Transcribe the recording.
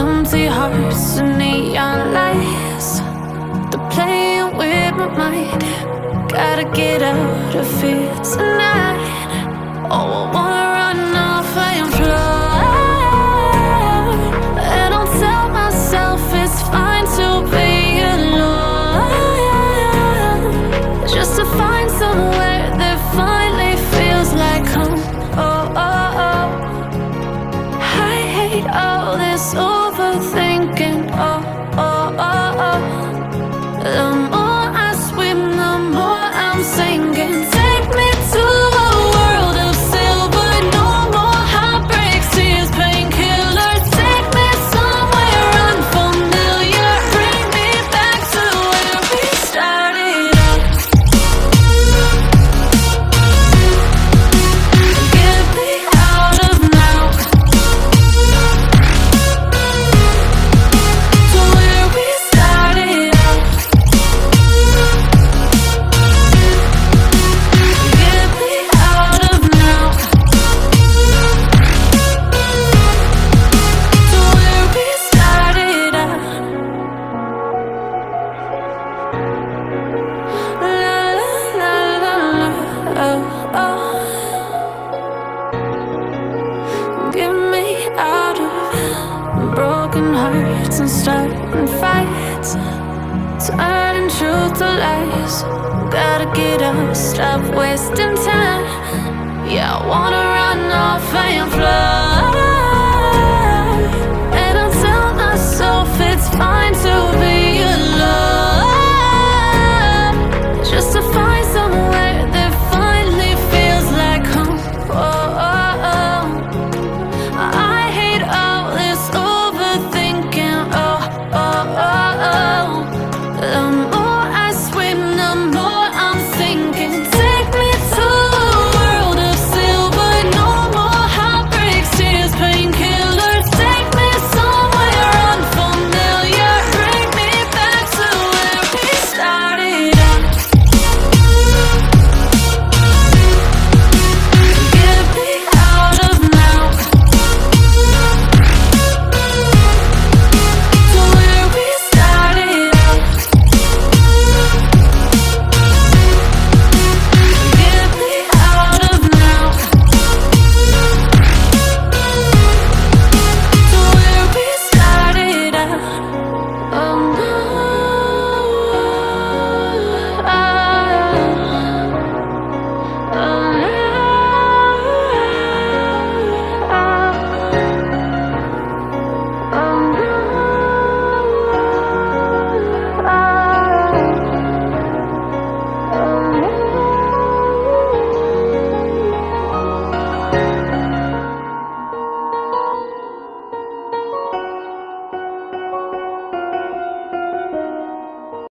empty hearts and neon lights. They're playing with my mind. Gotta get out of here tonight. Oh, I wanna run off and fly. And I'll tell myself it's fine to be alone, just to find somewhere that finally feels like home. Oh, oh, oh. I hate all this overthinking. Oh, oh, oh, oh. The more I swim, the more I'm sinking. Take me to a world of silver. No more heartbreaks, tears, painkillers. Take me somewhere unfamiliar. Bring me back to where we started out. Get me out of now, to where we started out. Get me out of now, to where we started out. La la la la, oh oh. Get me out of broken hearts and starting fights, turning truth to lies. Gotta get up, stop wasting time. Yeah, I wanna run off and fly. And I'll tell myself it's fine to be alone, just to find somewhere that finally feels like home. Oh, oh, oh. I hate all this overthinking. Oh, oh, oh, oh. The more I swim, the more I'm sinking. Take me to a world of silver. No more heartbreaks, tears, painkillers. Take me somewhere unfamiliar. Bring me back to where we started out. Get me out of now, to where we started out. Get me out of now, to where we started out. Oh no, oh no.